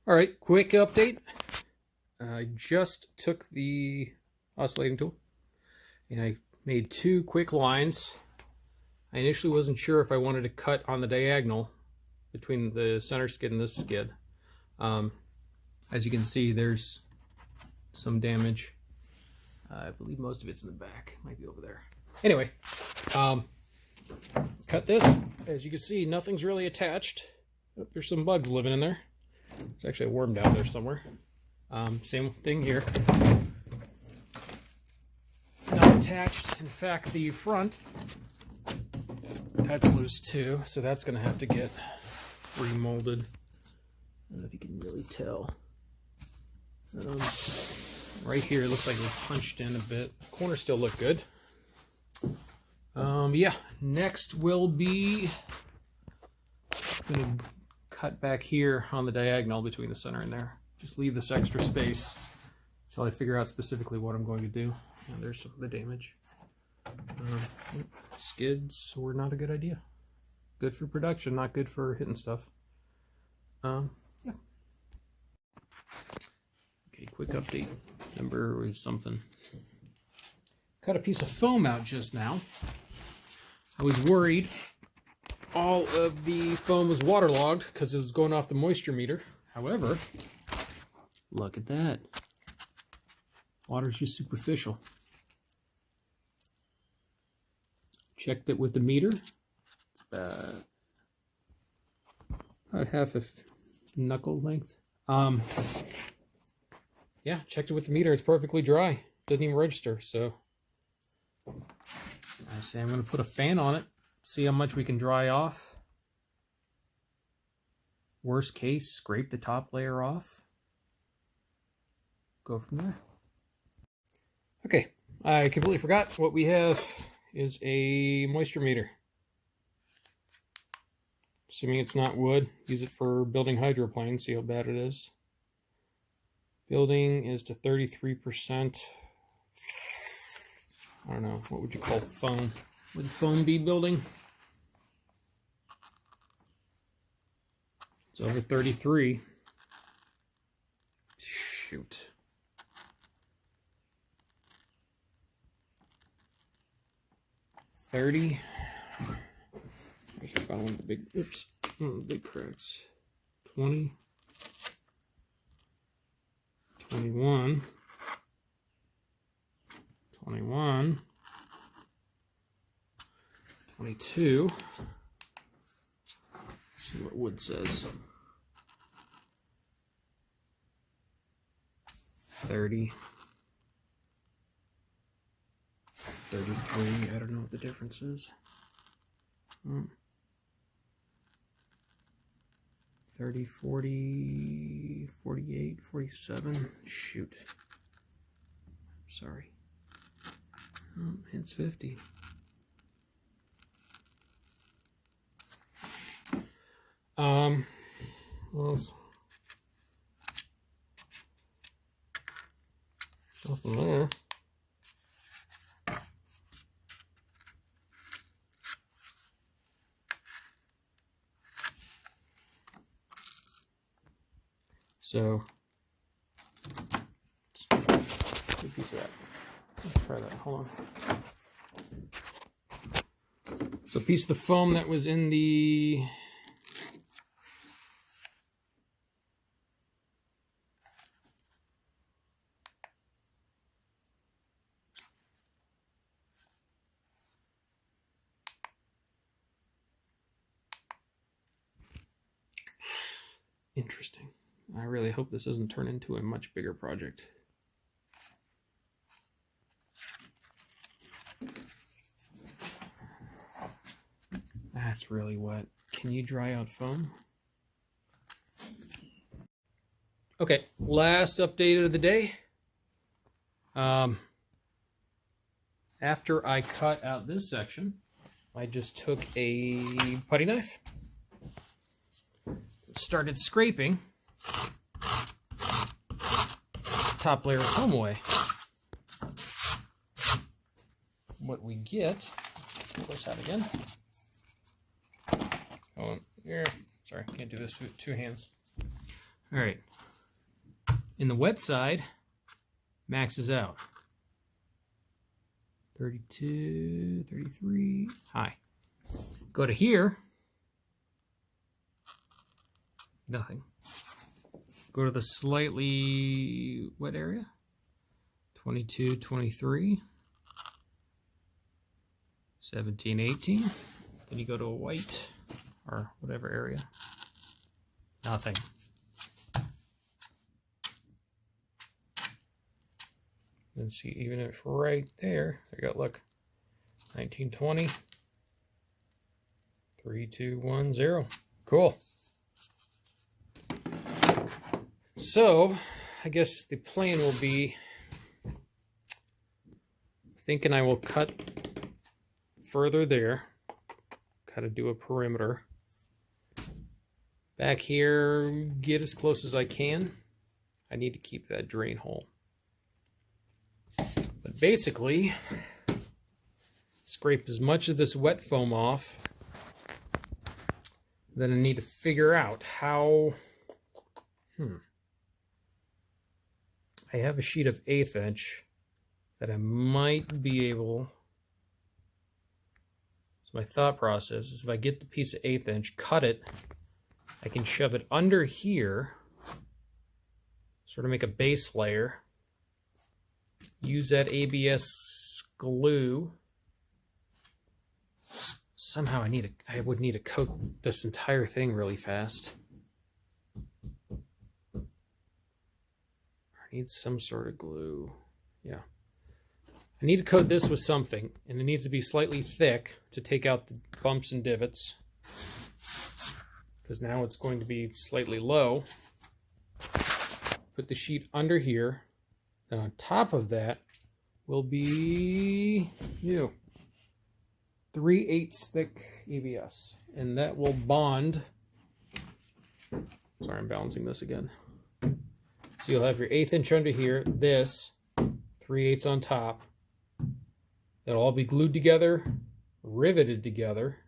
All right, quick update. I just took the oscillating tool and I made two quick lines. I initially wasn't sure if I wanted to cut on the diagonal between the center skid and this skid. As you can see, there's some damage. I believe most of it's in the back. Might be over there. Anyway, cut this. As you can see, nothing's really attached. Oh, there's some bugs living in there. There's actually a worm down there somewhere. Same thing here. Not attached. In fact, the front, that's loose too, so that's going to have to get remolded. I don't know if you can really tell. Right here, it looks like it was punched in a bit. Corners still look good. Yeah, next will be going to cut back here on the diagonal between the center and there. Just leave this extra space until I figure out specifically what I'm going to do. And there's some of the damage. Skids were not a good idea. Good for production, not good for hitting stuff. Yeah. Okay, quick update. Number something. Cut a piece of foam out just now. I was worried all of the foam was waterlogged because it was going off the moisture meter. However, look at that. Water's just superficial. Checked it with the meter. It's about half a knuckle length. Yeah, checked it with the meter. It's perfectly dry. Doesn't even register. So I say I'm going to put a fan on it. See how much we can dry off. Worst case, scrape the top layer off. Go from there. Okay, I completely forgot. What we have is a moisture meter. Assuming it's not wood, use it for building hydroplanes, see how bad it is. Building is to 33%. I don't know, what would you call foam? Would foam be building? It's over 33. Shoot. $30. I found one of the big, oops, one of the big cracks. 20. 21. 21. 22. Let's see what wood says. 30. 33. I don't know what the difference is. 30, 40, 48, 47. Shoot. Sorry. Oh, it's 50. Well, nothing there. So, good piece of that. Let's try that. Hold on. So, a piece of the foam that was in the interesting. I really hope this doesn't turn into a much bigger project. That's really wet. Can you dry out foam? Okay, last update of the day. After I cut out this section, I just took a putty knife, started scraping top layer of foam away. What we get, pull this out again. Oh, here, sorry, can't do this with two hands. All right. In the wet side, maxes out. 32, 33, high. Go to here, nothing. Go to the slightly wet area, 22, 23, 17, 18. Then you go to a white or whatever area, nothing. And see, even if right there, I got, look, 1920, 3, 2, 1, 0. Cool. So, I guess the plan will be, thinking I will cut further there, kind of do a perimeter. Back here, get as close as I can. I need to keep that drain hole. But basically, scrape as much of this wet foam off. Then I need to figure out how, I have a sheet of 1/8 inch that I might be able, so my thought process is if I get the piece of 1/8 inch, cut it, I can shove it under here, sort of make a base layer, use that ABS glue. Somehow I would need to coat this entire thing really fast. I need some sort of glue. Yeah. I need to coat this with something, and it needs to be slightly thick to take out the bumps and divots, because now it's going to be slightly low. Put the sheet under here, and on top of that will be 3/8 thick ABS, and that will bond. Sorry, I'm balancing this again. So you'll have your 1/8 inch under here, this 3/8 on top. It'll all be glued together, riveted together.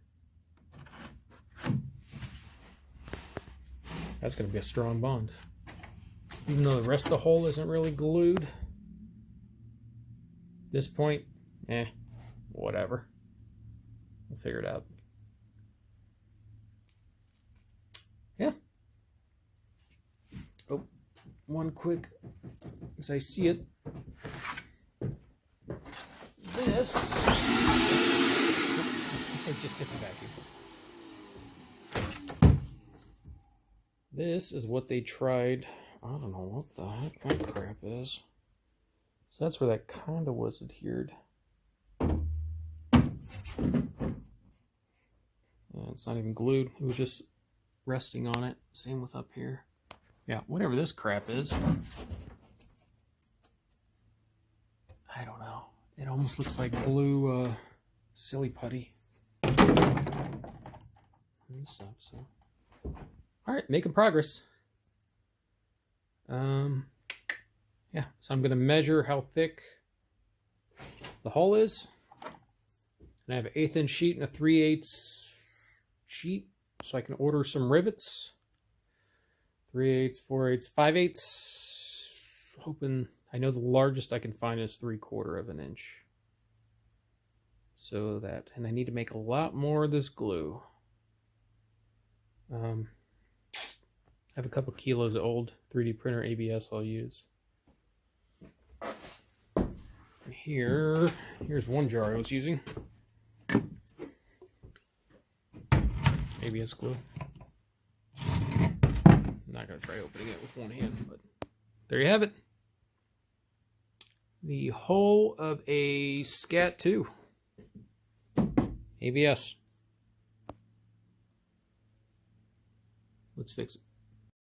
That's going to be a strong bond. Even though the rest of the hole isn't really glued. This point, whatever. We'll figure it out. Yeah. Oh, one quick, as I see it. This, I just hit the vacuum. This is what they tried. I don't know what the heck that crap is. So that's where that kind of was adhered. Yeah, it's not even glued. It was just resting on it. Same with up here. Yeah, whatever this crap is. I don't know. It almost looks like blue silly putty. And stuff, so. Alright, making progress. Yeah, so I'm going to measure how thick the hull is. And I have an 1/8 inch sheet and a 3/8 sheet, so I can order some rivets. 3/8, 4/8, 5/8. Hoping, I know the largest I can find is 3/4 of an inch. So that, and I need to make a lot more of this glue. I have a couple kilos of old 3D printer ABS I'll use. Here's one jar I was using. ABS glue. I'm not going to try opening it with one hand, but there you have it. The hull of a Scat 2 ABS. Let's fix it.